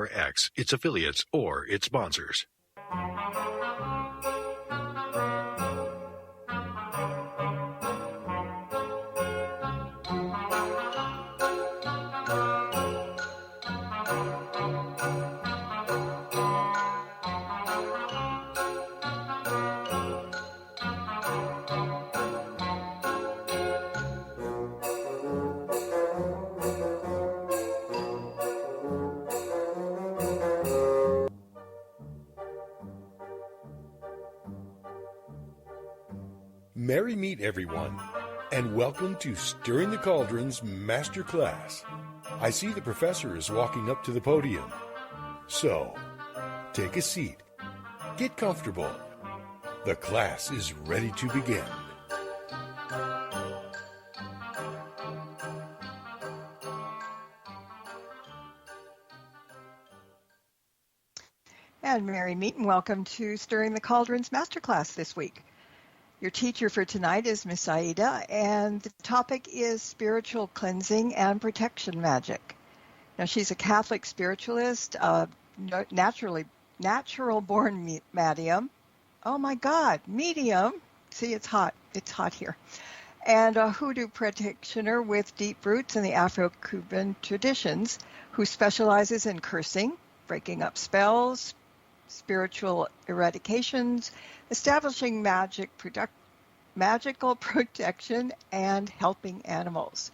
ParaX, its affiliates, or its sponsors. Merry meet everyone, and welcome to Stirring the Cauldron's Master Class. I see the professor is walking up to the podium. So, take a seat, get comfortable. The class is ready to begin. And merry meet and welcome to Stirring the Cauldron's Masterclass this week. Your teacher for tonight is Miss Aida, and the topic is spiritual cleansing and protection magic. Now, she's a Catholic spiritualist, natural-born medium. Oh my God, medium. See, it's hot. It's hot here. And a Hoodoo practitioner with deep roots in the Afro-Cuban traditions, who specializes in cursing, breaking up spells, spiritual eradications, establishing magical protection, and helping animals.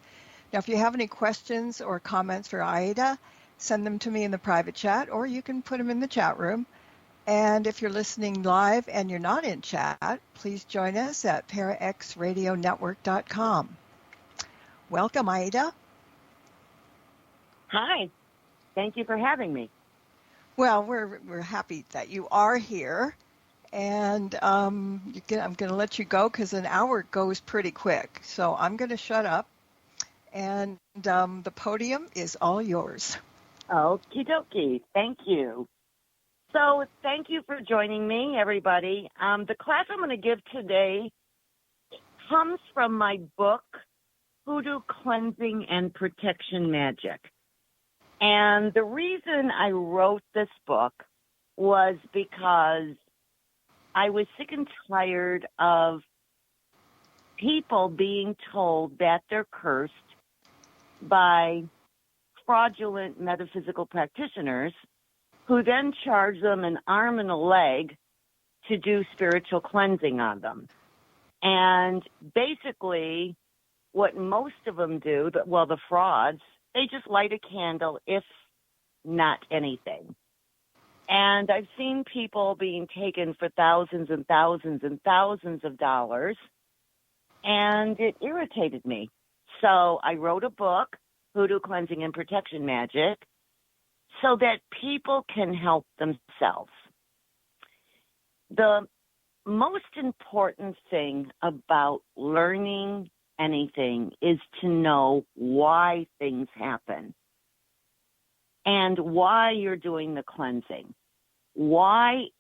Now, if you have any questions or comments for Aida, send them to me in the private chat, or you can put them in the chat room. And if you're listening live and you're not in chat, please join us at paraxradionetwork.com. Welcome, Aida. Hi. Thank you for having me. Well, we're happy that you are here, and I'm going to let you go because an hour goes pretty quick. So I'm going to shut up, and the podium is all yours. Okie dokie. Thank you. So thank you for joining me, everybody. The class I'm going to give today comes from my book, Hoodoo Cleansing and Protection Magic. And the reason I wrote this book was because I was sick and tired of people being told that they're cursed by fraudulent metaphysical practitioners who then charge them an arm and a leg to do spiritual cleansing on them. And basically what most of them do, the frauds, they just light a candle, if not anything. And I've seen people being taken for thousands and thousands and thousands of dollars, and it irritated me. So I wrote a book, Hoodoo Cleansing and Protection Magic, so that people can help themselves. The most important thing about learning anything is to know why things happen and why you're doing the cleansing. Why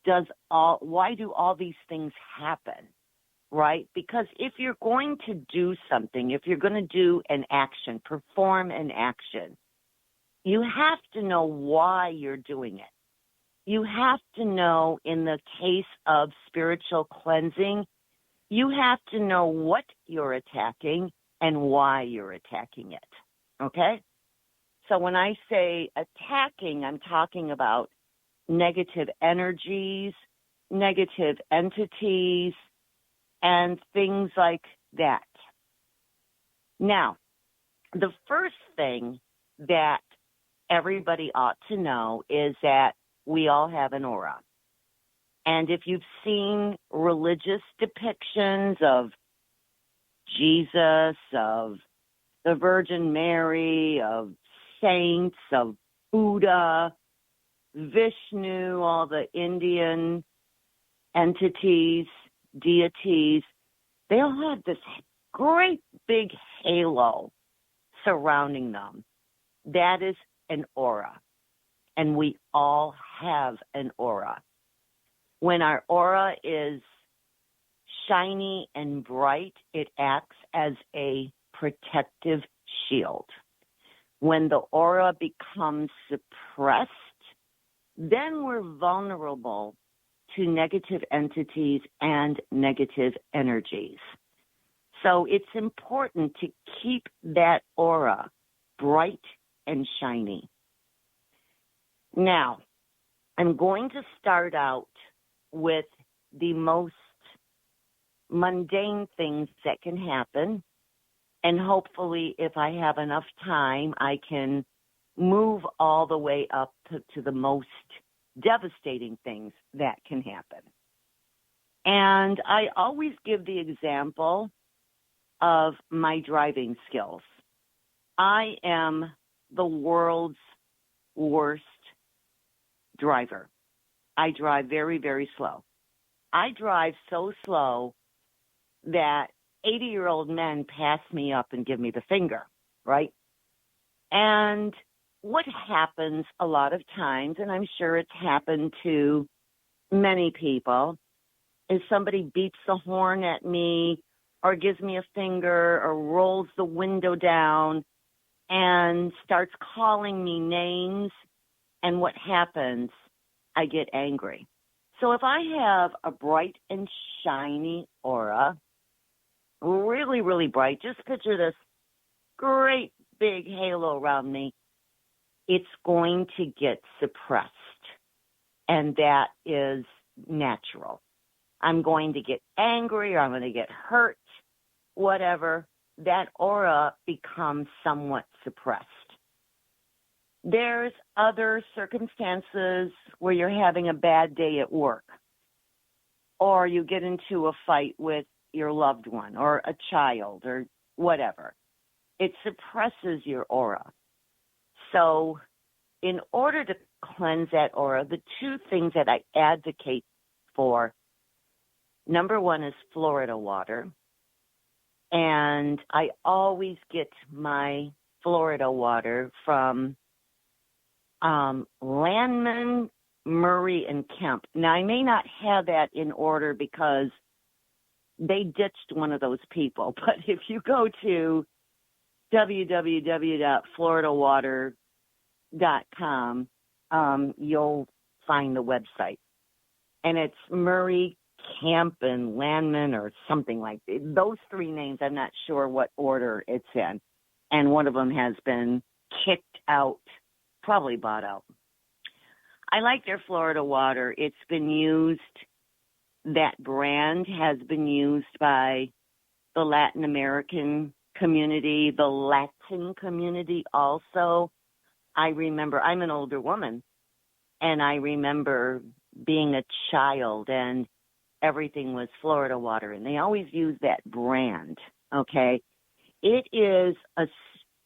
do all these things happen, right? Because if you're going to do something, if you're going to do an action, perform an action, you have to know why you're doing it. You have to know, in the case of spiritual cleansing, you have to know what you're attacking and why you're attacking it, okay? So when I say attacking, I'm talking about negative energies, negative entities, and things like that. Now, the first thing that everybody ought to know is that we all have an aura. And if you've seen religious depictions of Jesus, of the Virgin Mary, of saints, of Buddha, Vishnu, all the Indian entities, deities, they all have this great big halo surrounding them. That is an aura. And we all have an aura. When our aura is shiny and bright, it acts as a protective shield. When the aura becomes suppressed, then we're vulnerable to negative entities and negative energies. So it's important to keep that aura bright and shiny. Now, I'm going to start out with the most mundane things that can happen. And hopefully, if I have enough time, I can move all the way up to the most devastating things that can happen. And I always give the example of my driving skills. I am the world's worst driver. I drive very, very slow. I drive so slow that 80-year-old men pass me up and give me the finger, right? And what happens a lot of times, and I'm sure it's happened to many people, is somebody beats the horn at me or gives me a finger or rolls the window down and starts calling me names. And what happens? I get angry. So if I have a bright and shiny aura, really, really bright, just picture this great big halo around me, it's going to get suppressed. And that is natural. I'm going to get angry or I'm going to get hurt, whatever. That aura becomes somewhat suppressed. There's other circumstances where you're having a bad day at work, or you get into a fight with your loved one or a child or whatever. It suppresses your aura. So in order to cleanse that aura, the two things that I advocate for, number one is Florida water. And I always get my Florida water from Landman, Murray, and Kemp. Now, I may not have that in order because they ditched one of those people. But if you go to www.floridawater.com, you'll find the website. And it's Murray, Kemp, and Landman or something like that. Those three names, I'm not sure what order it's in. And one of them has been kicked out, probably bought out. I like their Florida water. It's been used, that brand has been used by the Latin American community, the Latin community also. I remember, I'm an older woman, and I remember being a child and everything was Florida water, and they always use that brand, okay? It is a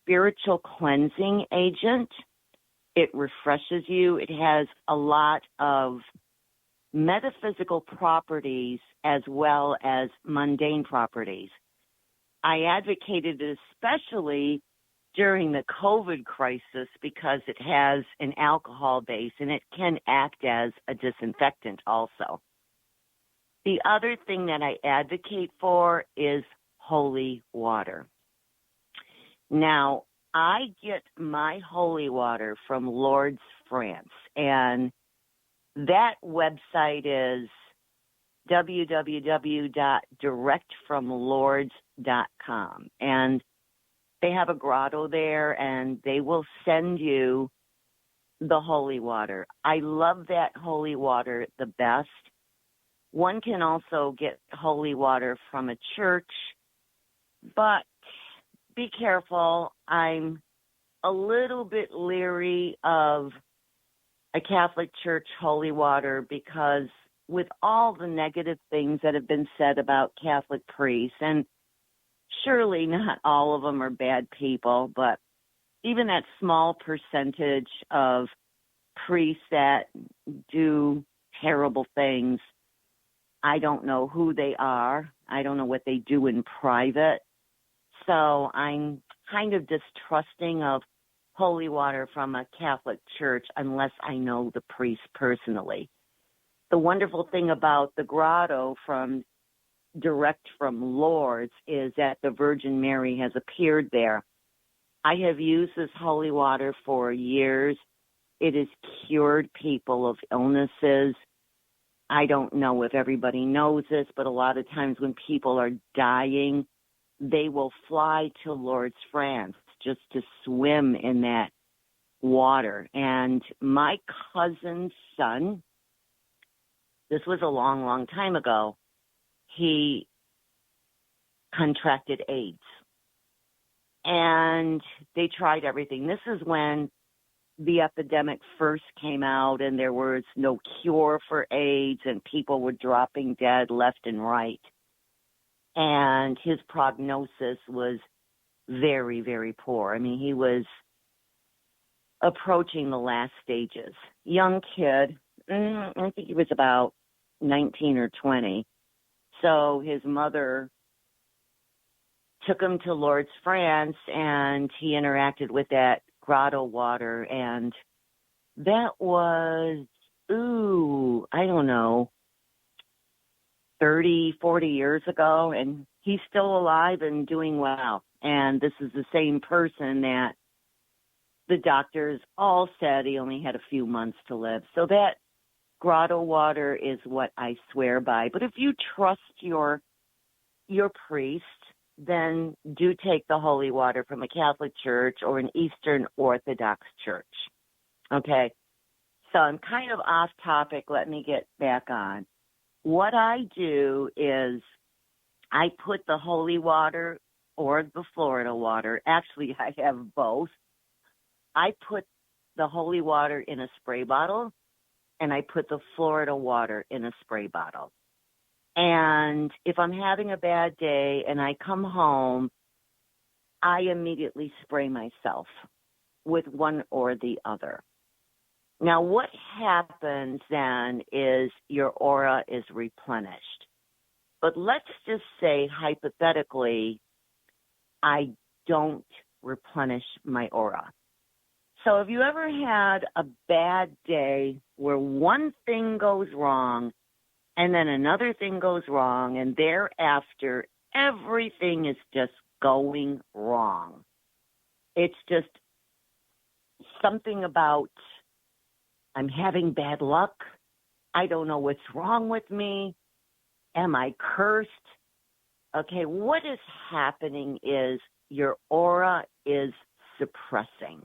spiritual cleansing agent. It refreshes you. It has a lot of metaphysical properties as well as mundane properties. I advocated it especially during the COVID crisis because it has an alcohol base and it can act as a disinfectant also. The other thing that I advocate for is holy water. Now, I get my holy water from Lourdes, France, and that website is www.directfromlourdes.com. And they have a grotto there, and they will send you the holy water. I love that holy water the best. One can also get holy water from a church, but be careful. I'm a little bit leery of a Catholic Church holy water because with all the negative things that have been said about Catholic priests, and surely not all of them are bad people, but even that small percentage of priests that do terrible things, I don't know who they are. I don't know what they do in private. So I'm kind of distrusting of holy water from a Catholic church unless I know the priest personally. The wonderful thing about the grotto from Direct from Lourdes is that the Virgin Mary has appeared there. I have used this holy water for years. It has cured people of illnesses. I don't know if everybody knows this, but a lot of times when people are dying, they will fly to Lourdes, France, just to swim in that water. And my cousin's son, this was a long, long time ago, he contracted AIDS. And they tried everything. This is when the epidemic first came out and there was no cure for AIDS and people were dropping dead left and right. And his prognosis was very, very poor. I mean, he was approaching the last stages. Young kid, I think he was about 19 or 20. So his mother took him to Lourdes, France, and he interacted with that grotto water. And that was, I don't know, 30, 40 years ago. And he's still alive and doing well. And this is the same person that the doctors all said he only had a few months to live. So that grotto water is what I swear by. But if you trust your priest, then do take the holy water from a Catholic church or an Eastern Orthodox church. Okay? So I'm kind of off topic. Let me get back on. What I do is I put the holy water or the Florida water. Actually, I have both. I put the holy water in a spray bottle, and I put the Florida water in a spray bottle. And if I'm having a bad day and I come home, I immediately spray myself with one or the other. Now, what happens then is your aura is replenished. But let's just say, hypothetically, I don't replenish my aura. So have you ever had a bad day where one thing goes wrong and then another thing goes wrong, and thereafter everything is just going wrong? It's just something about I'm having bad luck. I don't know what's wrong with me. Am I cursed? Okay, what is happening is your aura is suppressing.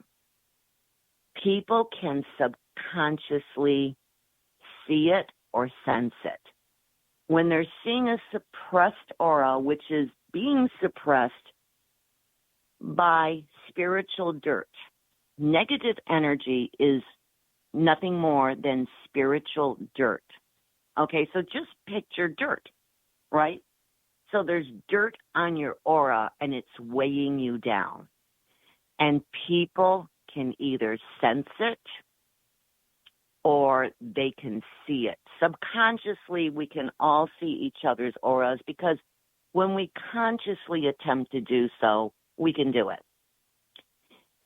People can subconsciously see it or sense it. When they're seeing a suppressed aura, which is being suppressed by spiritual dirt, negative energy is nothing more than spiritual dirt. Okay, so just picture dirt, right? So there's dirt on your aura and it's weighing you down. And people can either sense it or they can see it. Subconsciously, we can all see each other's auras because when we consciously attempt to do so, we can do it.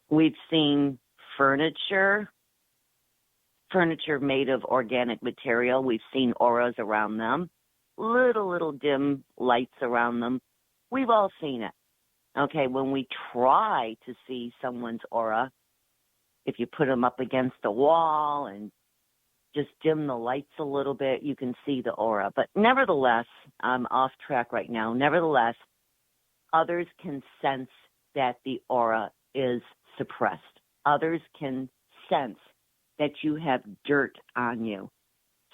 We've seen furniture made of organic material. We've seen auras around them, little dim lights around them. We've all seen it. Okay, when we try to see someone's aura, if you put them up against a wall and just dim the lights a little bit, you can see the aura. But nevertheless, I'm off track right now. Nevertheless, others can sense that the aura is suppressed. Others can sense that you have dirt on you.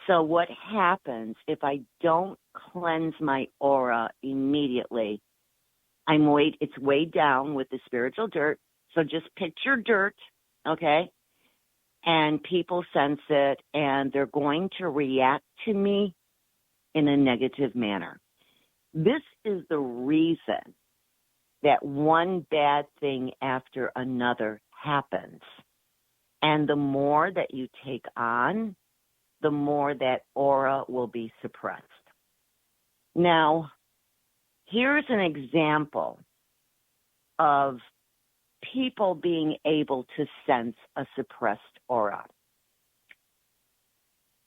So what happens if I don't cleanse my aura immediately? It's weighed down with the spiritual dirt. So just picture dirt, okay? And people sense it, and they're going to react to me in a negative manner. This is the reason that one bad thing after another happens. And the more that you take on, the more that aura will be suppressed. Now, here's an example of people being able to sense a suppressed aura.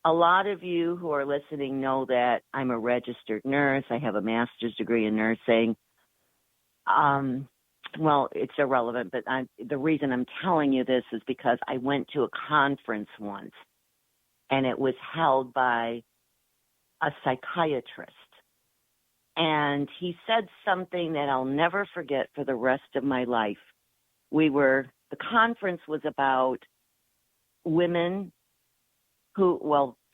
A lot of you who are listening know that I'm a registered nurse. I have a master's degree in nursing. well, it's irrelevant, but the reason I'm telling you this is because I went to a conference once, and it was held by a psychiatrist. And he said something that I'll never forget for the rest of my life. The conference was about women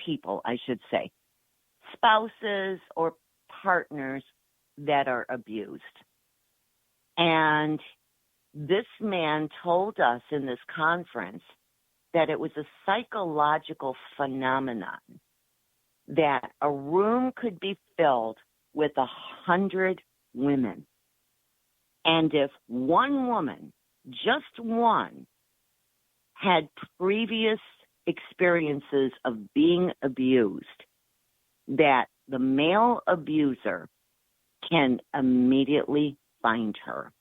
people, I should say, spouses or partners that are abused. And this man told us in this conference that it was a psychological phenomenon that a room could be filled with 100 women. And if one woman, just one, had previous experiences of being abused, that the male abuser can immediately find her.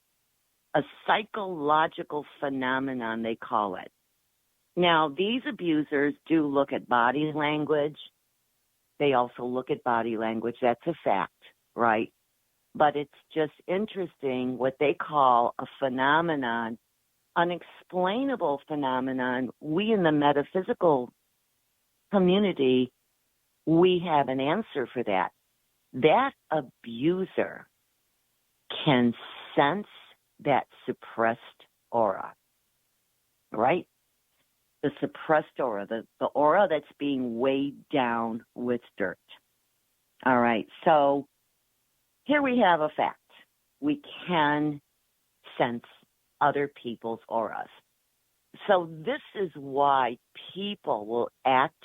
A psychological phenomenon, they call it. Now, these abusers do look at body language. They also look at body language. That's a fact, right? But it's just interesting what they call a phenomenon, unexplainable phenomenon. We in the metaphysical community, we have an answer for that. That abuser can sense that suppressed aura, right? The suppressed aura, the aura that's being weighed down with dirt. All right, so here we have a fact. We can sense other people's auras. So this is why people will act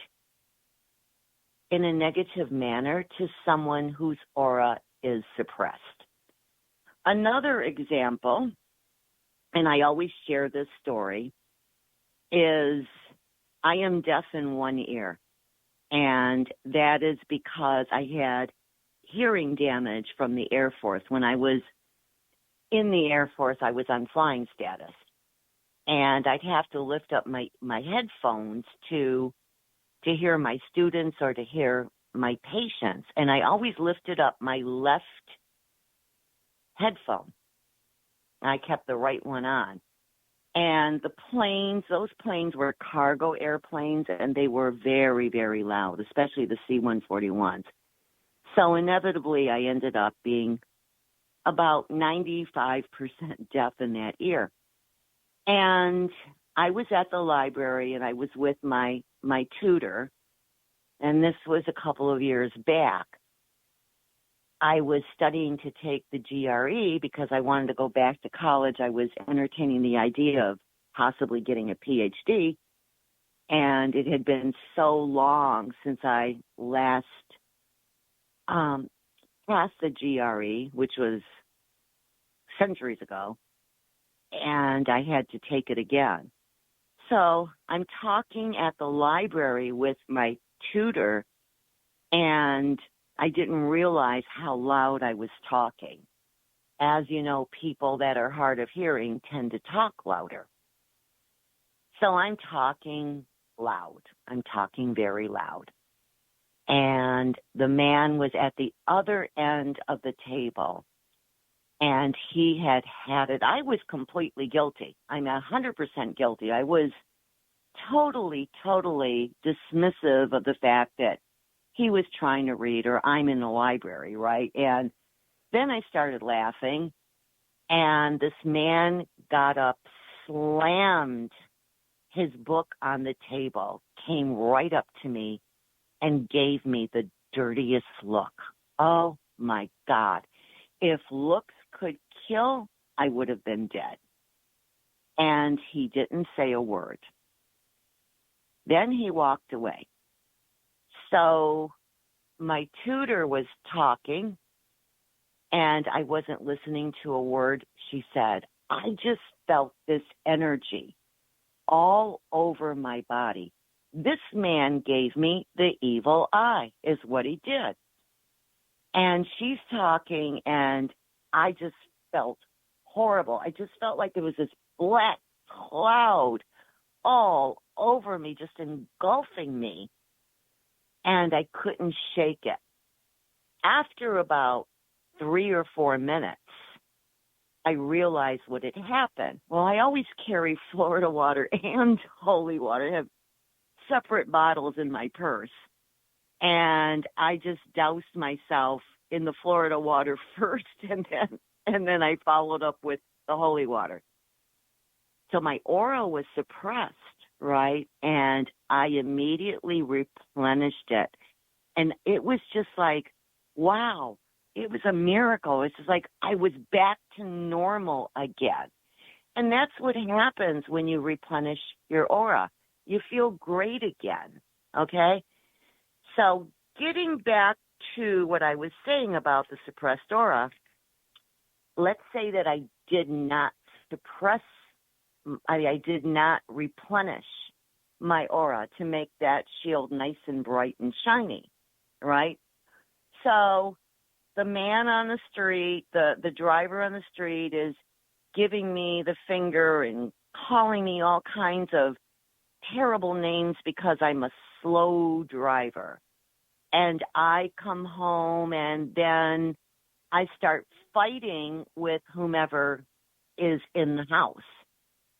in a negative manner to someone whose aura is suppressed. Another example, and I always share this story, is I am deaf in one ear, and that is because I had hearing damage from the Air Force. When I was in the Air Force, I was on flying status, and I'd have to lift up my headphones to hear my students or to hear my patients, and I always lifted up my left headphone. I kept the right one on. And those planes were cargo airplanes, and they were very, very loud, especially the C-141s. So inevitably, I ended up being about 95% deaf in that ear. And I was at the library, and I was with my tutor, and this was a couple of years back. I was studying to take the GRE because I wanted to go back to college. I was entertaining the idea of possibly getting a PhD, and it had been so long since I last passed the GRE, which was centuries ago, and I had to take it again. So I'm talking at the library with my tutor, and I didn't realize how loud I was talking. As you know, people that are hard of hearing tend to talk louder. So I'm talking loud. I'm talking very loud. And the man was at the other end of the table, and he had it. I was completely guilty. I'm 100% guilty. I was totally dismissive of the fact that he was trying to read, or I'm in the library, right? And then I started laughing, and this man got up, slammed his book on the table, came right up to me, and gave me the dirtiest look. Oh, my God. If looks could kill, I would have been dead. And he didn't say a word. Then he walked away. So my tutor was talking, and I wasn't listening to a word she said. I just felt this energy all over my body. This man gave me the evil eye, is what he did. And she's talking, and I just felt horrible. I just felt like there was this black cloud all over me, just engulfing me. And I couldn't shake it. After about 3 or 4 minutes, I realized what had happened. Well, I always carry Florida water and holy water. I have separate bottles in my purse. And I just doused myself in the Florida water first, and then I followed up with the holy water. So my aura was suppressed, right? And I immediately replenished it. And it was just like, wow, it was a miracle. It's just like I was back to normal again. And that's what happens when you replenish your aura. You feel great again, okay? So getting back to what I was saying about the suppressed aura, let's say that I did not I did not replenish my aura to make that shield nice and bright and shiny, right? So the man on the street, the driver on the street is giving me the finger and calling me all kinds of terrible names because I'm a slow driver. And I come home and then I start fighting with whomever is in the house.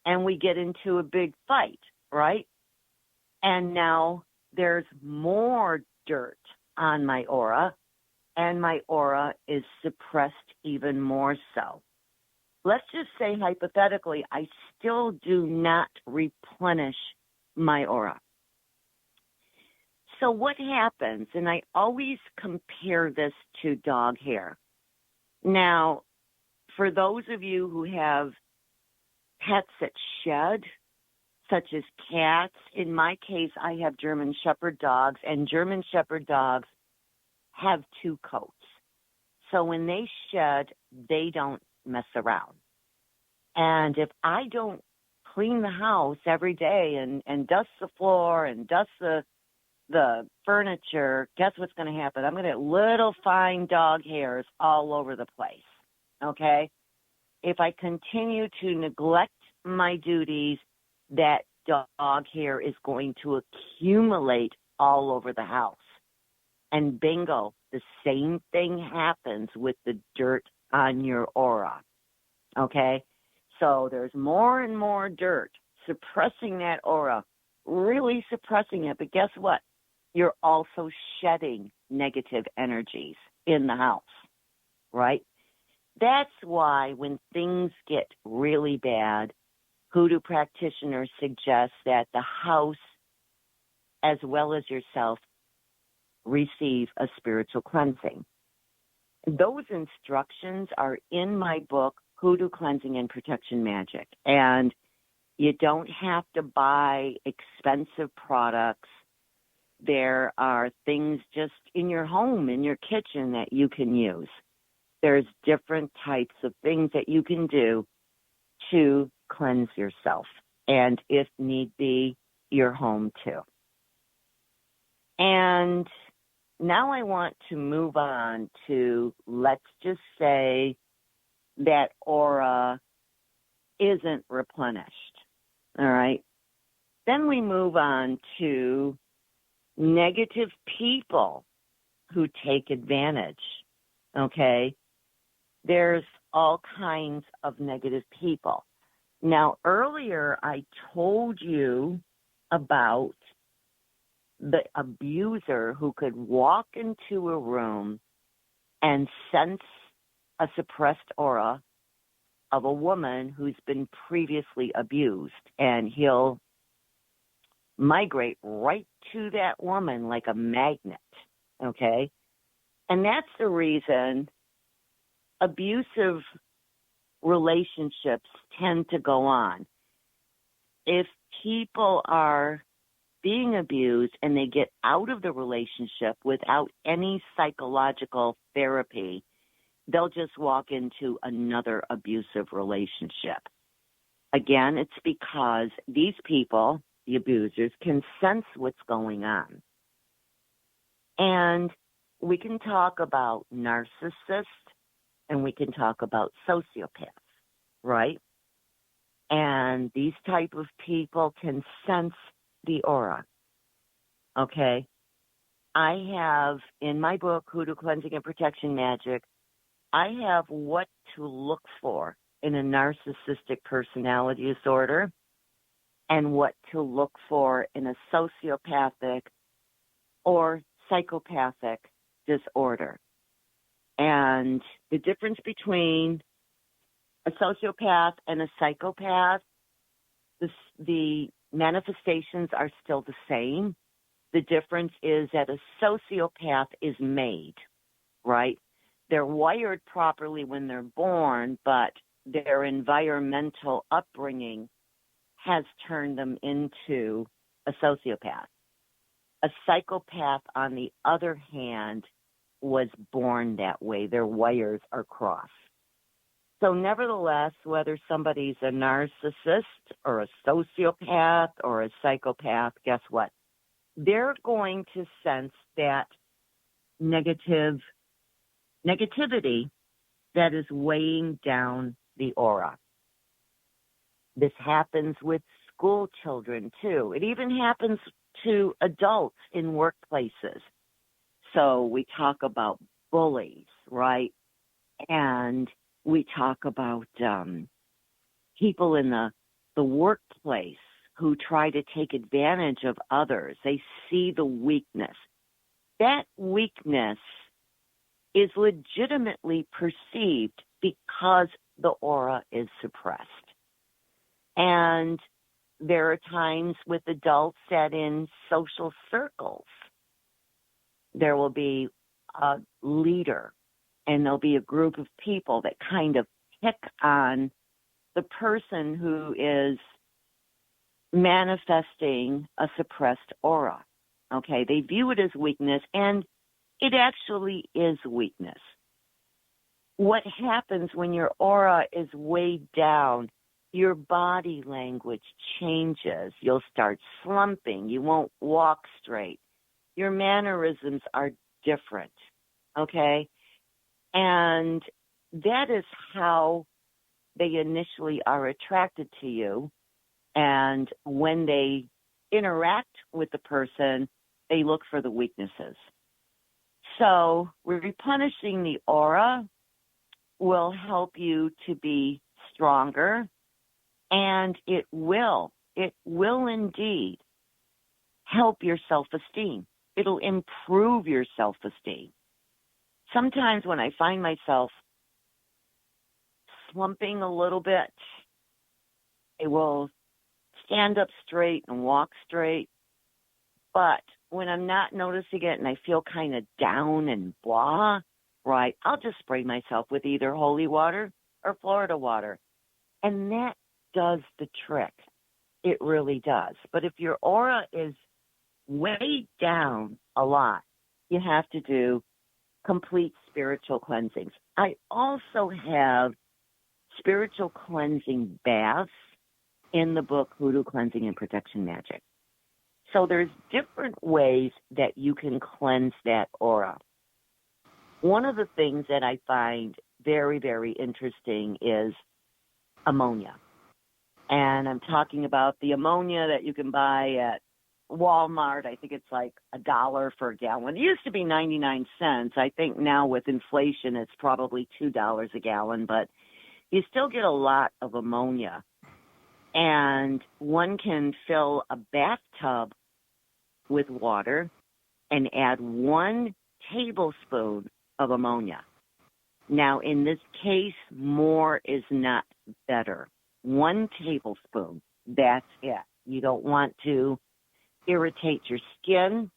And we get into a big fight, right? And now there's more dirt on my aura, and my aura is suppressed even more so. Let's just say hypothetically, I still do not replenish my aura. So what happens, and I always compare this to dog hair. Now, for those of you who have pets that shed, such as cats, in my case, I have German Shepherd dogs, and German Shepherd dogs have two coats. So when they shed, they don't mess around. And if I don't clean the house every day and dust the floor and dust the furniture, guess what's going to happen? I'm going to get little fine dog hairs all over the place, okay? If I continue to neglect my duties, that dog hair is going to accumulate all over the house. And bingo, the same thing happens with the dirt on your aura, okay? So there's more and more dirt suppressing that aura, really suppressing it. But guess what? You're also shedding negative energies in the house, right? That's why when things get really bad, Hoodoo practitioners suggest that the house, as well as yourself, receive a spiritual cleansing. Those instructions are in my book, Hoodoo Cleansing and Protection Magic. And you don't have to buy expensive products. There are things just in your home, in your kitchen that you can use. There's different types of things that you can do to cleanse yourself, and if need be, your home too. And now I want to move on to, let's just say that aura isn't replenished, all right? Then we move on to negative people who take advantage, okay? There's all kinds of negative people. Now, earlier I told you about the abuser who could walk into a room and sense a suppressed aura of a woman who's been previously abused, and he'll migrate right to that woman like a magnet, okay? And that's the reason abusive relationships tend to go on. If people are being abused and they get out of the relationship without any psychological therapy, they'll just walk into another abusive relationship. Again, it's because these people, the abusers, can sense what's going on. And we can talk about narcissists and we can talk about sociopaths, right? And these type of people can sense the aura, okay? I have, in my book, Hoodoo Cleansing and Protection Magic, I have what to look for in a narcissistic personality disorder and what to look for in a sociopathic or psychopathic disorder. And the difference between a sociopath and a psychopath, the manifestations are still the same. The difference is that a sociopath is made, right? They're wired properly when they're born, but their environmental upbringing has turned them into a sociopath. A psychopath, on the other hand, was born that way. Their wires are crossed. So nevertheless, whether somebody's a narcissist or a sociopath or a psychopath, guess what? They're going to sense that negativity that is weighing down the aura. This happens with school children, too. It even happens to adults in workplaces. So we talk about bullies, right? And we talk about people in the workplace who try to take advantage of others. They see the weakness. That weakness is legitimately perceived because the aura is suppressed. And there are times with adults that in social circles, there will be a leader and there'll be a group of people that kind of pick on the person who is manifesting a suppressed aura. Okay, they view it as weakness, and it actually is weakness. What happens when your aura is weighed down, your body language changes. You'll start slumping. You won't walk straight. Your mannerisms are different, okay? And that is how they initially are attracted to you. And when they interact with the person, they look for the weaknesses. So replenishing the aura will help you to be stronger, and it will indeed help your self-esteem. It'll improve your self-esteem. Sometimes when I find myself slumping a little bit, I will stand up straight and walk straight. But when I'm not noticing it and I feel kind of down and blah, right, I'll just spray myself with either holy water or Florida water. And that does the trick. It really does. But if your aura is weighed down a lot, you have to do complete spiritual cleansings. I also have spiritual cleansing baths in the book Hoodoo, Cleansing and Protection Magic. So there's different ways that you can cleanse that aura. One of the things that I find very, very interesting is ammonia. And I'm talking about the ammonia that you can buy at Walmart. I think it's like $1 for a gallon. It used to be 99 cents. I think now with inflation, it's probably $2 a gallon, but you still get a lot of ammonia. And one can fill a bathtub with water and add 1 tablespoon of ammonia. Now, in this case, more is not better. 1 tablespoon, that's it. You don't want to irritate your skin,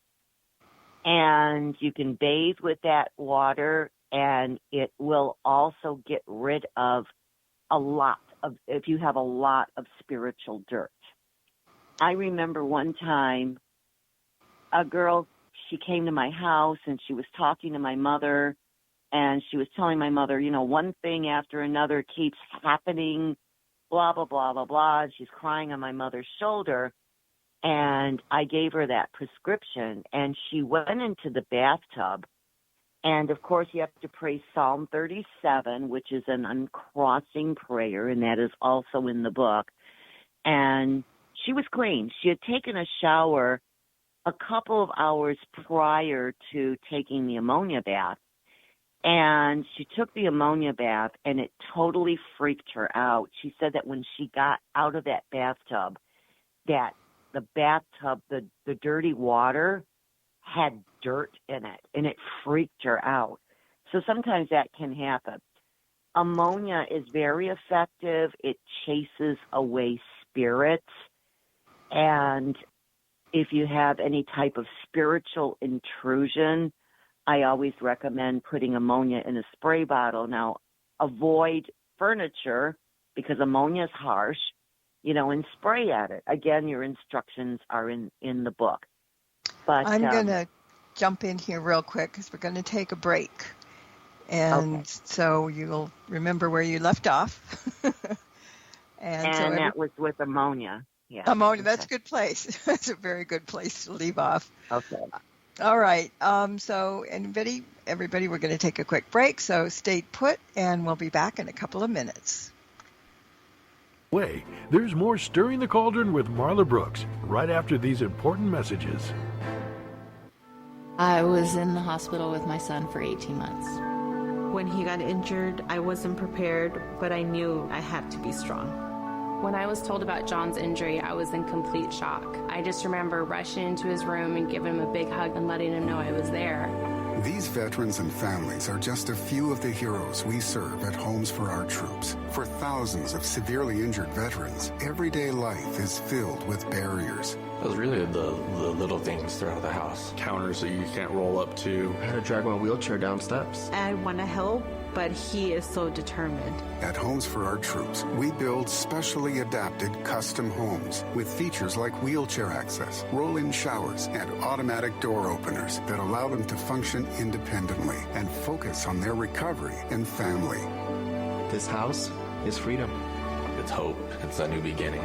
and you can bathe with that water, and it will also get rid of a lot of, if you have a lot of spiritual dirt. I remember one time a girl, she came to my house and she was talking to my mother, and she was telling my mother, you know, one thing after another keeps happening, blah, blah, blah, blah, blah. And she's crying on my mother's shoulder. And I gave her that prescription, and she went into the bathtub. And, of course, you have to pray Psalm 37, which is an uncrossing prayer, and that is also in the book. And she was clean. She had taken a shower a couple of hours prior to taking the ammonia bath. And she took the ammonia bath, and it totally freaked her out. She said that when she got out of that bathtub, that the bathtub, the dirty water had dirt in it, and it freaked her out. So sometimes that can happen. Ammonia is very effective. It chases away spirits. And if you have any type of spiritual intrusion, I always recommend putting ammonia in a spray bottle. Now, avoid furniture because ammonia is harsh, and spray at it. Again, your instructions are in the book. But I'm going to jump in here real quick because we're going to take a break. And so you'll remember where you left off. and so that was with ammonia. Yeah. Ammonia, that's a good place. That's a very good place to leave off. Okay. All right. So everybody, we're going to take a quick break. So stay put, and we'll be back in a couple of minutes. There's more Stirring the Cauldron with Marla Brooks right after these important messages. I was in the hospital with my son for 18 months. When he got injured, I wasn't prepared, but I knew I had to be strong. When I was told about John's injury, I was in complete shock. I just remember rushing into his room and giving him a big hug and letting him know I was there. These veterans and families are just a few of the heroes we serve at Homes for Our Troops. For thousands of severely injured veterans, everyday life is filled with barriers. It was really the little things throughout the house. Counters that you can't roll up to. I had to drag my wheelchair down steps. I want to help, but he is so determined. At Homes for Our Troops, we build specially adapted custom homes with features like wheelchair access, roll-in showers, and automatic door openers that allow them to function independently and focus on their recovery and family. This house is freedom. It's hope. It's a new beginning.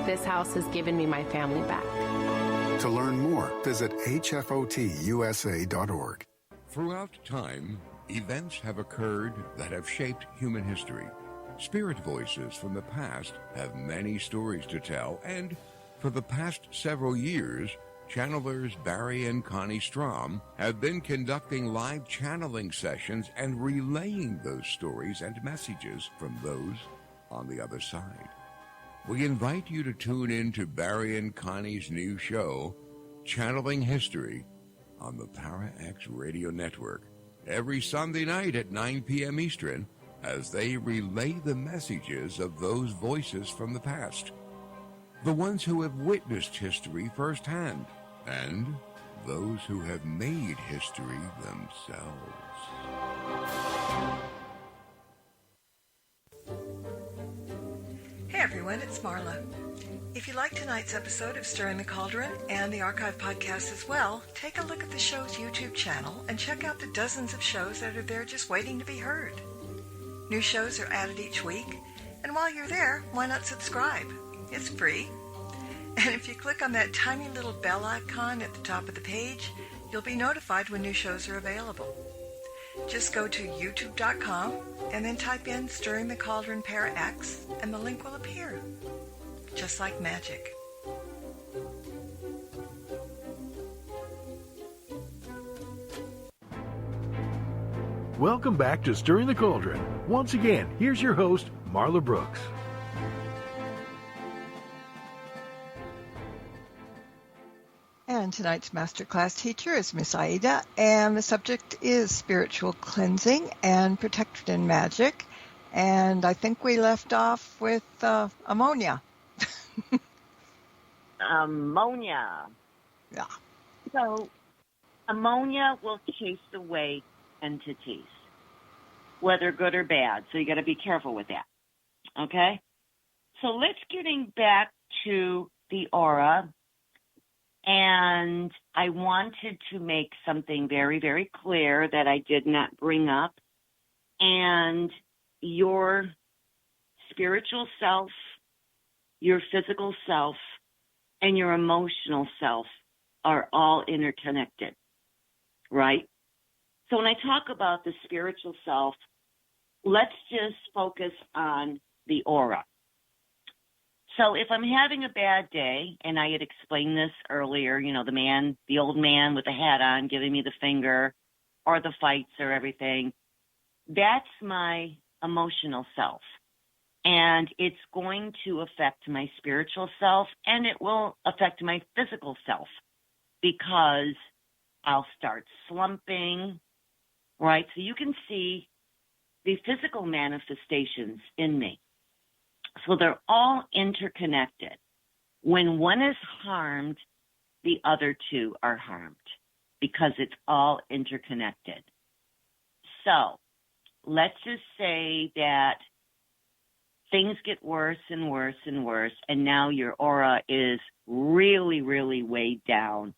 This house has given me my family back. To learn more, visit hfotusa.org. Throughout time, events have occurred that have shaped human history. Spirit voices from the past have many stories to tell, and for the past several years, channelers Barry and Connie Strom have been conducting live channeling sessions and relaying those stories and messages from those on the other side. We invite you to tune in to Barry and Connie's new show, Channeling History, on the PowerX Radio Network, every Sunday night at 9 p.m. Eastern, as they relay the messages of those voices from the past, the ones who have witnessed history firsthand, and those who have made history themselves. Hey everyone, it's Marla. If you like tonight's episode of Stirring the Cauldron and the archive podcast as well, take a look at the show's YouTube channel and check out the dozens of shows that are there just waiting to be heard. New shows are added each week, and while you're there, why not subscribe? It's free. And if you click on that tiny little bell icon at the top of the page, you'll be notified when new shows are available. Just go to youtube.com and then type in Stirring the Cauldron Para X and the link will appear. Just like magic. Welcome back to Stirring the Cauldron. Once again, here's your host, Marla Brooks. And tonight's masterclass teacher is Miss Aida, and the subject is spiritual cleansing and protection magic. And I think we left off with ammonia. Ammonia. Yeah. So ammonia will chase away entities, whether good or bad. So you got to be careful with that. Okay? So let's getting back to the aura. And I wanted to make something very, very clear that I did not bring up. And your spiritual self, your physical self, and your emotional self are all interconnected, right? So when I talk about the spiritual self, let's just focus on the aura. So if I'm having a bad day, and I had explained this earlier, the old man with the hat on giving me the finger, or the fights or everything, that's my emotional self. And it's going to affect my spiritual self, and it will affect my physical self because I'll start slumping, right? So you can see the physical manifestations in me. So they're all interconnected. When one is harmed, the other two are harmed because it's all interconnected. So let's just say that things get worse and worse and worse, and now your aura is really, really weighed down,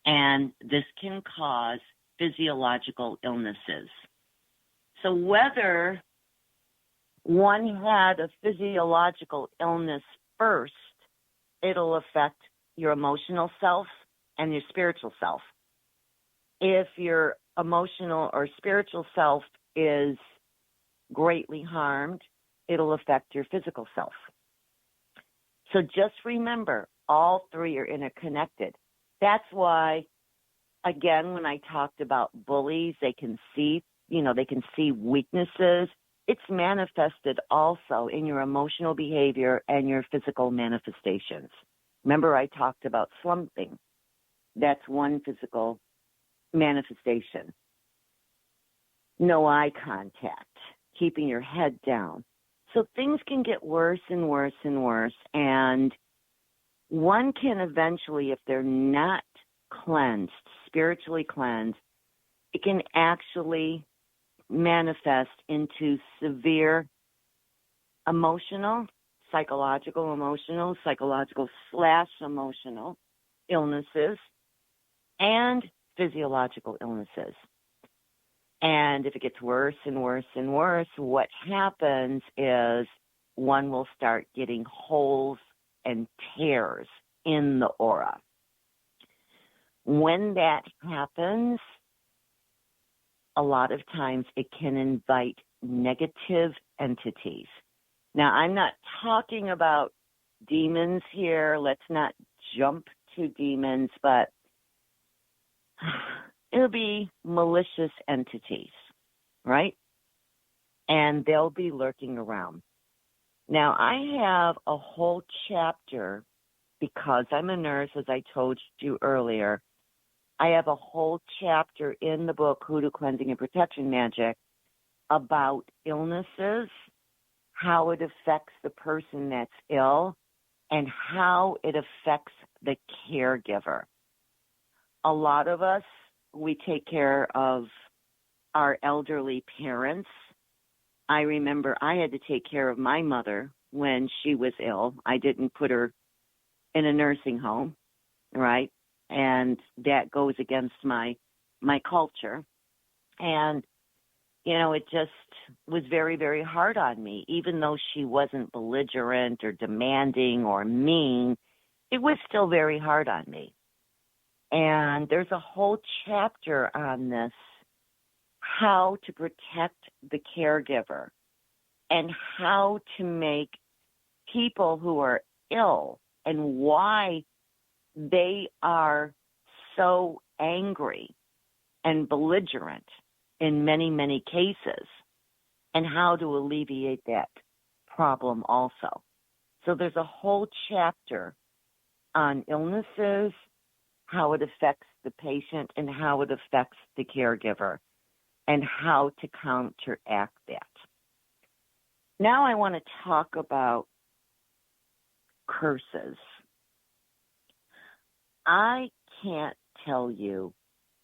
and this can cause physiological illnesses. So whether one had a physiological illness first, it'll affect your emotional self and your spiritual self. If your emotional or spiritual self is greatly harmed, it'll affect your physical self. So just remember, all three are interconnected. That's why, again, when I talked about bullies, they can see weaknesses. It's manifested also in your emotional behavior and your physical manifestations. Remember, I talked about slumping. That's one physical manifestation. No eye contact, keeping your head down. So things can get worse and worse and worse, and one can eventually, if they're not cleansed, spiritually cleansed, it can actually manifest into severe emotional /emotional illnesses and physiological illnesses. And if it gets worse and worse and worse, what happens is one will start getting holes and tears in the aura. When that happens, a lot of times it can invite negative entities. Now, I'm not talking about demons here. Let's not jump to demons, but it'll be malicious entities, right? And they'll be lurking around. Now, I have a whole chapter, because I'm a nurse, as I told you earlier, I have a whole chapter in the book, Hoodoo Cleansing and Protection Magic, about illnesses, how it affects the person that's ill, and how it affects the caregiver. A lot of us, we take care of our elderly parents. I remember I had to take care of my mother when she was ill. I didn't put her in a nursing home, right? And that goes against my culture. And, it just was very, very hard on me. Even though she wasn't belligerent or demanding or mean, it was still very hard on me. And there's a whole chapter on this, how to protect the caregiver and how to make people who are ill and why they are so angry and belligerent in many, many cases, and how to alleviate that problem also. So there's a whole chapter on illnesses, how it affects the patient, and how it affects the caregiver, and how to counteract that. Now I want to talk about curses. I can't tell you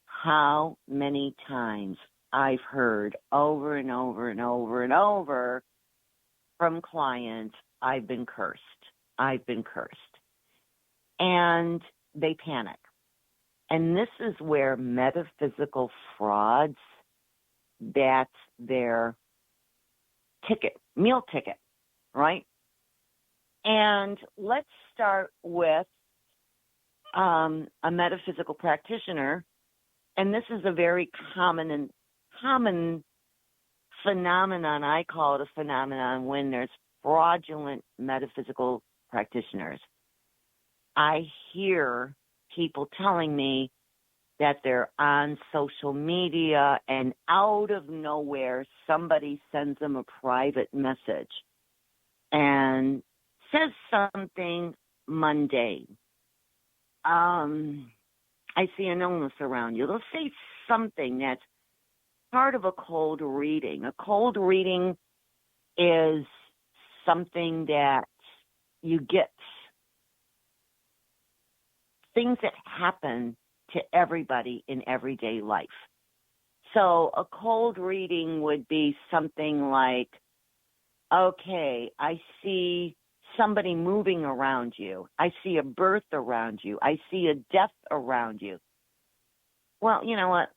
how many times I've heard over and over and over and over from clients, I've been cursed. And they panic. And this is where metaphysical frauds, that's their meal ticket, right? And let's start with a metaphysical practitioner, and this is a very common phenomenon. I call it a phenomenon when there's fraudulent metaphysical practitioners. I hear people telling me, that they're on social media and out of nowhere somebody sends them a private message and says something mundane. I see an illness around you. They'll say something that's part of a cold reading. A cold reading is something that you get things that happen to everybody in everyday life. So a cold reading would be something like, okay, I see somebody moving around you. I see a birth around you. I see a death around you. Well, you know what?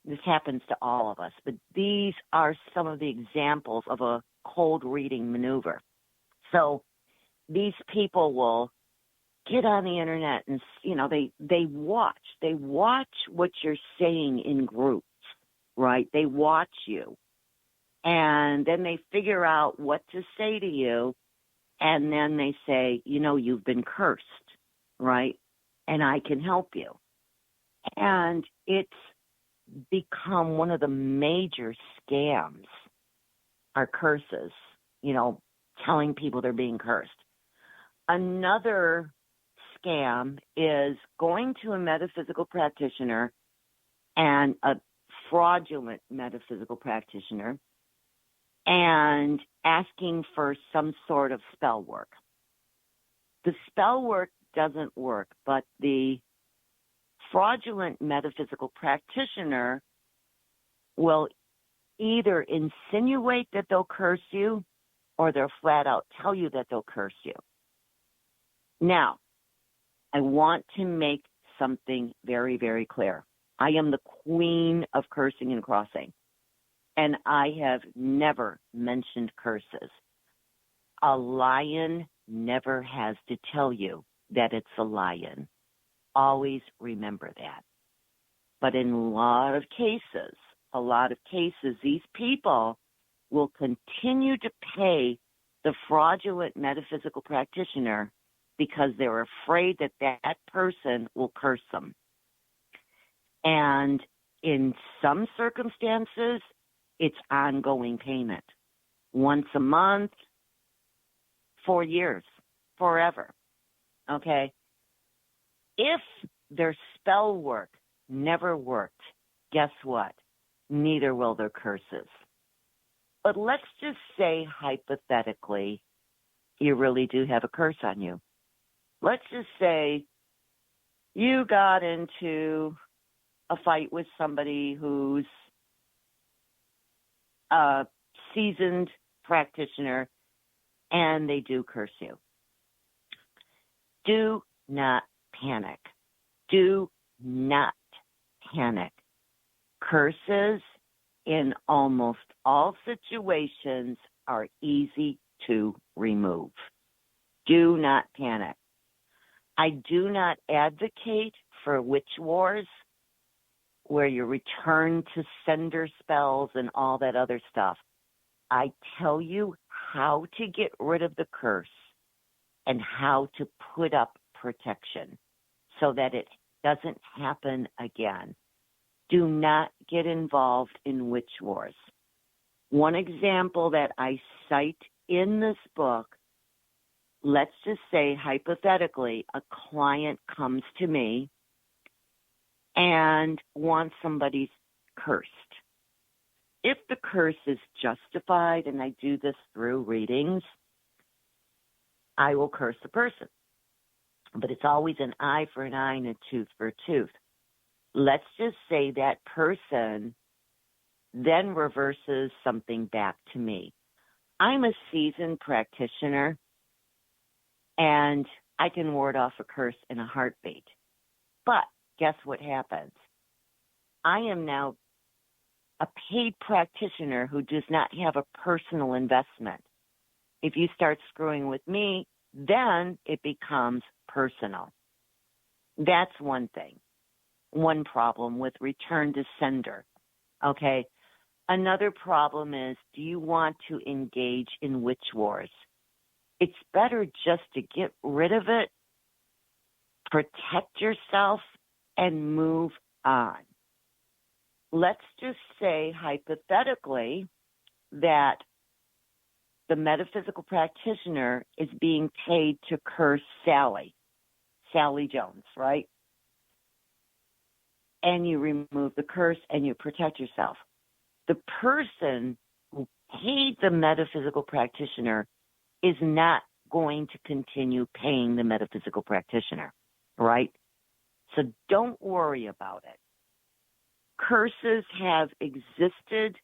This happens to all of us, but these are some of the examples of a cold reading maneuver. So these people will get on the internet and, they watch what you're saying in groups, right? They watch you. And then they figure out what to say to you. And then they say, you've been cursed, right? And I can help you. And it's become one of the major scams are curses, telling people they're being cursed. Another scam is going to a metaphysical practitioner and a fraudulent metaphysical practitioner and asking for some sort of spell work. The spell work doesn't work, but the fraudulent metaphysical practitioner will either insinuate that they'll curse you or they'll flat out tell you that they'll curse you. Now, I want to make something very, very clear. I am the queen of cursing and crossing, and I have never mentioned curses. A lion never has to tell you that it's a lion. Always remember that. But in a lot of cases, these people will continue to pay the fraudulent metaphysical practitioner because they're afraid that that person will curse them. And in some circumstances, it's ongoing payment. Once a month, 4 years, forever. Okay? If their spell work never worked, guess what? Neither will their curses. But let's just say, hypothetically, you really do have a curse on you. Let's just say you got into a fight with somebody who's a seasoned practitioner and they do curse you. Do not panic. Do not panic. Curses in almost all situations are easy to remove. Do not panic. I do not advocate for witch wars where you return to sender spells and all that other stuff. I tell you how to get rid of the curse and how to put up protection so that it doesn't happen again. Do not get involved in witch wars. One example that I cite in this book, let's just say hypothetically a client comes to me and wants somebody's cursed. If the curse is justified, and I do this through readings, I will curse the person. But it's always an eye for an eye and a tooth for a tooth. Let's just say that person then reverses something back to me. I'm a seasoned practitioner, and I can ward off a curse in a heartbeat. But guess what happens? I am now a paid practitioner who does not have a personal investment. If you start screwing with me, then it becomes personal. That's one thing. One problem with return to sender. Okay? Another problem is, do you want to engage in witch wars? It's better just to get rid of it, protect yourself, and move on. Let's just say, hypothetically, that the metaphysical practitioner is being paid to curse Sally Jones, right? And you remove the curse and you protect yourself. The person who paid the metaphysical practitioner is not going to continue paying the metaphysical practitioner, right? So don't worry about it. Curses have existed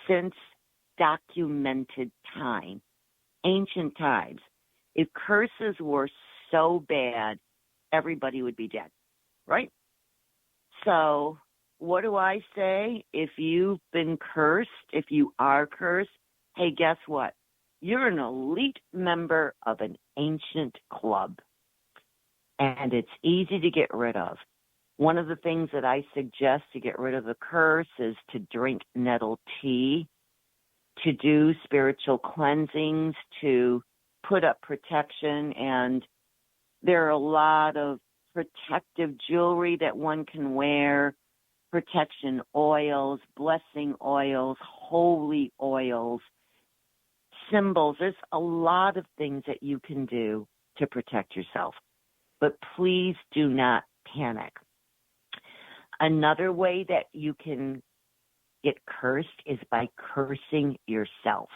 since documented time, ancient times. If curses were so bad, everybody would be dead, right? So what do I say? If you've been cursed, if you are cursed, hey, guess what? You're an elite member of an ancient club, and it's easy to get rid of. One of the things that I suggest to get rid of the curse is to drink nettle tea, to do spiritual cleansings, to put up protection, and there are a lot of protective jewelry that one can wear, protection oils, blessing oils, holy oils, symbols. There's a lot of things that you can do to protect yourself, but please do not panic. Another way that you can get cursed is by cursing yourself.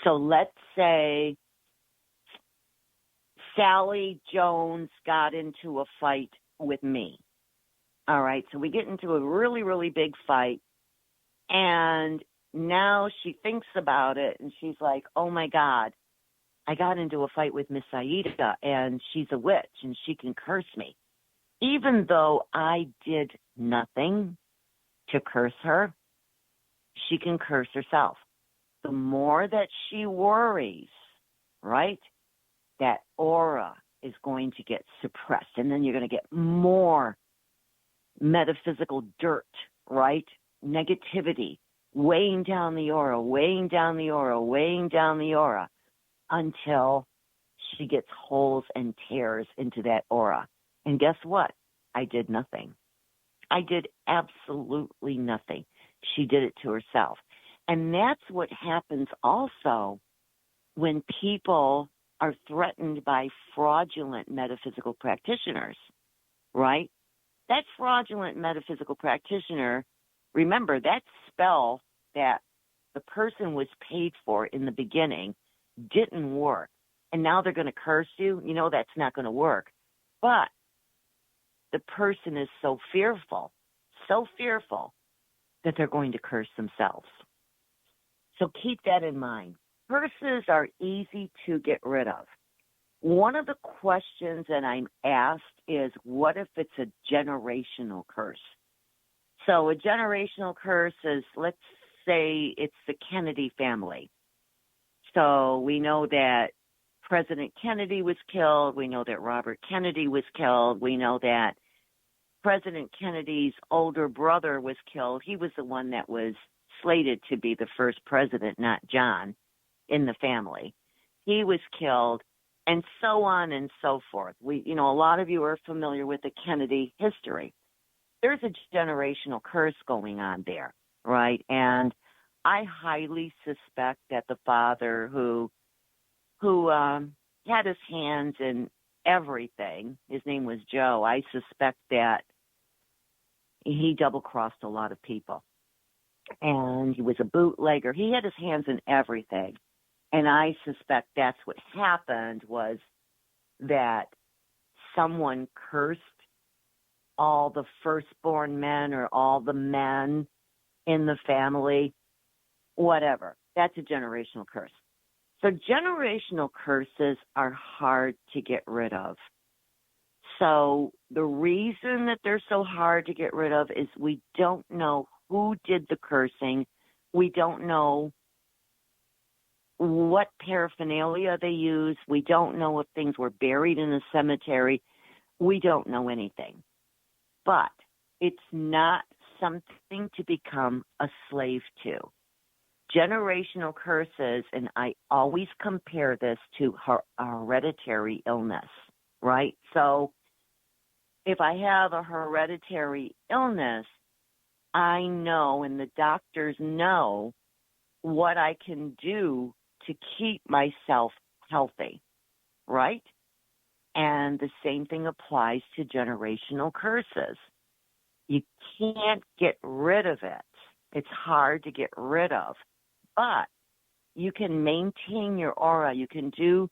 So let's say Sally Jones got into a fight with me. All right, so we get into a really, really big fight, and now she thinks about it, and she's like, oh, my God, I got into a fight with Miss Aida, and she's a witch, and she can curse me. Even though I did nothing to curse her, she can curse herself. The more that she worries, right, that aura is going to get suppressed, and then you're going to get more metaphysical dirt, right, negativity, weighing down the aura, weighing down the aura, weighing down the aura, until she gets holes and tears into that aura. And guess what? I did nothing. I did absolutely nothing. She did it to herself. And that's what happens also when people are threatened by fraudulent metaphysical practitioners, right? That fraudulent metaphysical practitioner, remember, that spell that the person was paid for in the beginning didn't work. And now they're going to curse you. You know that's not going to work. But the person is so fearful that they're going to curse themselves. So keep that in mind. Curses are easy to get rid of. One of the questions that I'm asked is, what if it's a generational curse? So a generational curse is, let's say it's the Kennedy family. So we know that President Kennedy was killed. We know that Robert Kennedy was killed. We know that President Kennedy's older brother was killed. He was the one that was slated to be the first president, not John, in the family. He was killed, and so on and so forth. A lot of you are familiar with the Kennedy history. There's a generational curse going on there, right? And I highly suspect that the father who had his hands in everything, his name was Joe, I suspect that he double-crossed a lot of people. And he was a bootlegger. He had his hands in everything. And I suspect that's what happened, was that someone cursed all the firstborn men or all the men in the family, whatever. That's a generational curse. So generational curses are hard to get rid of. So the reason that they're so hard to get rid of is we don't know who did the cursing. We don't know what paraphernalia they used. We don't know if things were buried in a cemetery. We don't know anything. But it's not something to become a slave to. Generational curses, and I always compare this to hereditary illness, right? So if I have a hereditary illness, I know, and the doctors know, what I can do to keep myself healthy, right? And the same thing applies to generational curses. You can't get rid of it. It's hard to get rid of. But you can maintain your aura. You can do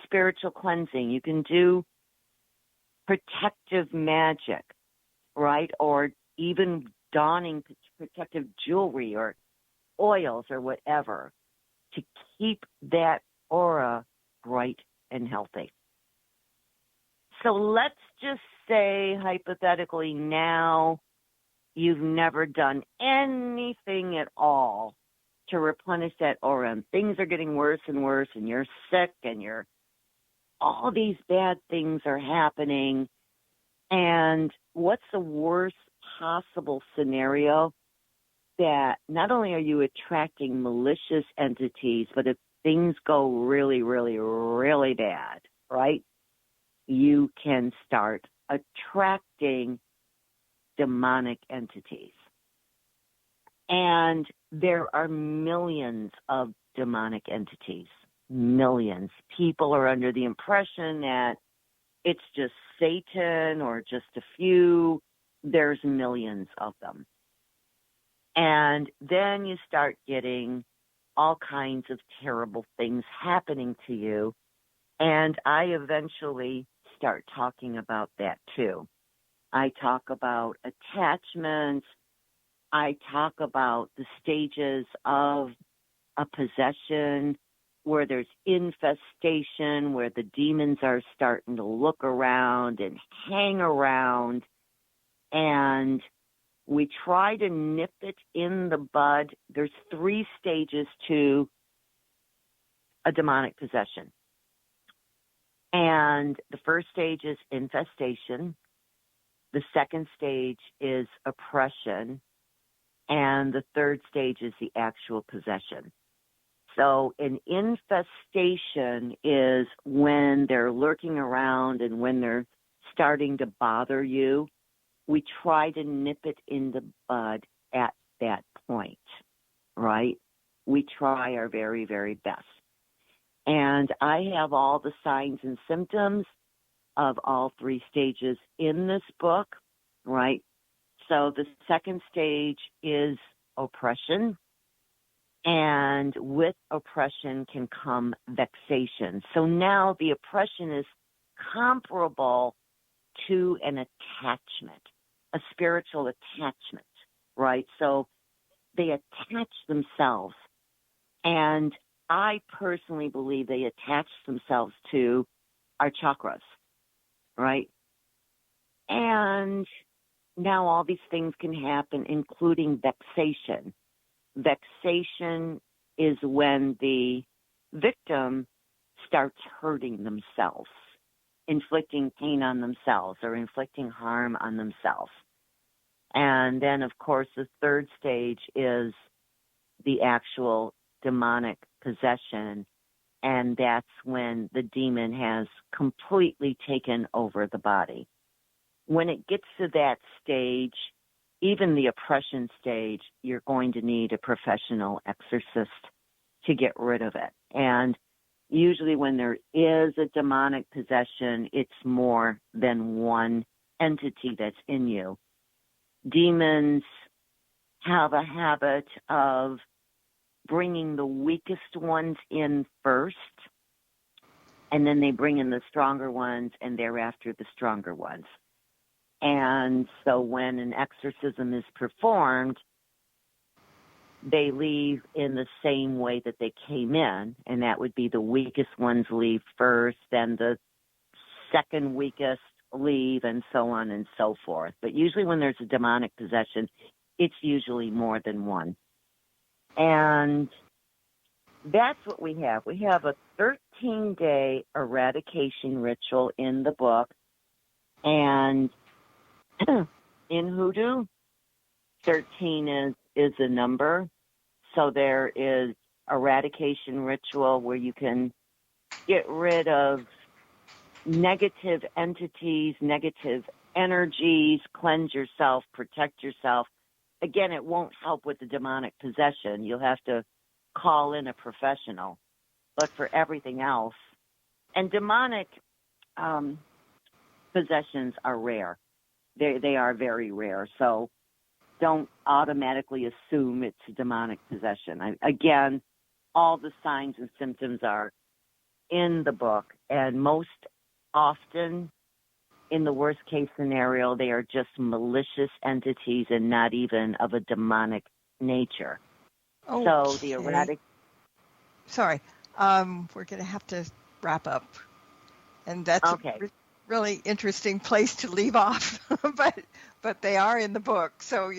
spiritual cleansing. You can do protective magic, right? Or even donning protective jewelry or oils or whatever to keep that aura bright and healthy. So let's just say, hypothetically, now you've never done anything at all to replenish that aura, and things are getting worse and worse, and you're sick, and all these bad things are happening. And what's the worst possible scenario? That not only are you attracting malicious entities, but if things go really, really, really bad, right, you can start attracting demonic entities. And there are millions of demonic entities, millions. People are under the impression that it's just Satan or just a few. There's millions of them. And then you start getting all kinds of terrible things happening to you. And I eventually start talking about that too. I talk about attachments. I talk about the stages of a possession where there's infestation, where the demons are starting to look around and hang around. And we try to nip it in the bud. There's 3 stages to a demonic possession. And the first stage is infestation. The second stage is oppression. And the third stage is the actual possession. So an infestation is when they're lurking around and when they're starting to bother you. We try to nip it in the bud at that point, right? We try our very, very best. And I have all the signs and symptoms of all 3 stages in this book, right? So the second stage is oppression. And with oppression can come vexation. So now the oppression is comparable to an attachment, a spiritual attachment, right? So they attach themselves. And I personally believe they attach themselves to our chakras, right? And now all these things can happen, including vexation. Vexation is when the victim starts hurting themselves, inflicting pain on themselves or inflicting harm on themselves. And then, of course, the third stage is the actual demonic possession, and that's when the demon has completely taken over the body. When it gets to that stage, even the oppression stage, you're going to need a professional exorcist to get rid of it. And usually when there is a demonic possession, it's more than one entity that's in you. Demons have a habit of bringing the weakest ones in first, and then they bring in the stronger ones, and thereafter the stronger ones. And so when an exorcism is performed, they leave in the same way that they came in, and that would be the weakest ones leave first, then the second weakest leave, and so on and so forth. But usually when there's a demonic possession, it's usually more than one. And that's what we have. We have a 13-day eradication ritual in the book, and in Hoodoo, 13 is a number. So there is eradication ritual where you can get rid of negative entities, negative energies, cleanse yourself, protect yourself. Again, it won't help with the demonic possession. You'll have to call in a professional. But for everything else, and demonic possessions are rare. They are very rare. So don't automatically assume it's a demonic possession. Again, all the signs and symptoms are in the book, and most often, in the worst case scenario, they are just malicious entities and not even of a demonic nature. Okay. So the erratic. Sorry, we're going to have to wrap up, and that's okay. a really interesting place to leave off. but they are in the book, so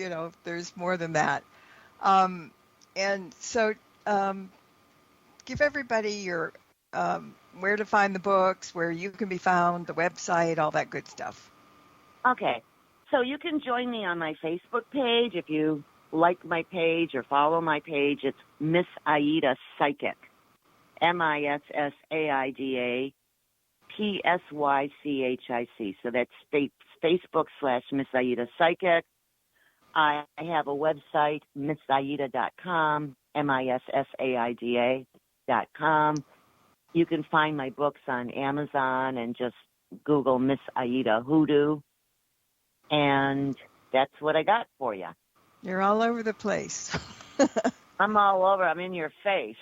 there's more than that. And so, give everybody your where to find the books, where you can be found, the website, all that good stuff. Okay. So you can join me on my Facebook page. If you like my page or follow my page, it's Miss Aida Psychic. MISSAIDA PSYCHIC. So that's Facebook/Miss Aida Psychic. I have a website, missaida.com, MISSAIDA.com. You can find my books on Amazon and just Google Miss Aida Hoodoo. And that's what I got for you. You're all over the place. I'm all over. I'm in your face.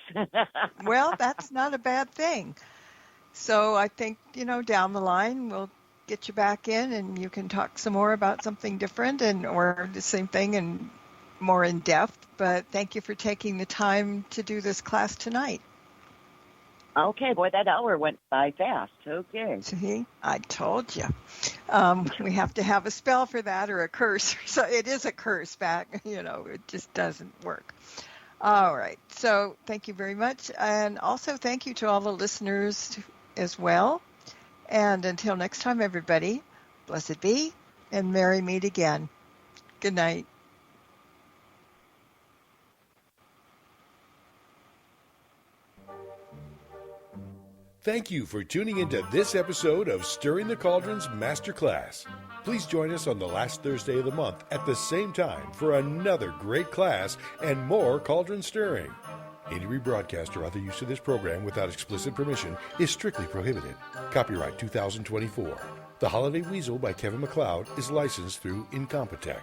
Well, that's not a bad thing. So I think, down the line, we'll get you back in and you can talk some more about something different or the same thing and more in depth. But thank you for taking the time to do this class tonight. Okay, boy, that hour went by fast. Okay. See, I told you. We have to have a spell for that or a curse. So it is a curse back, it just doesn't work. All right. So thank you very much. And also thank you to all the listeners as well. And until next time, everybody, blessed be and merry meet again. Good night. Thank you for tuning into this episode of Stirring the Cauldrons Masterclass. Please join us on the last Thursday of the month at the same time for another great class and more cauldron stirring. Any rebroadcast or other use of this program without explicit permission is strictly prohibited. Copyright 2024. The Holiday Weasel by Kevin MacLeod is licensed through Incompetech.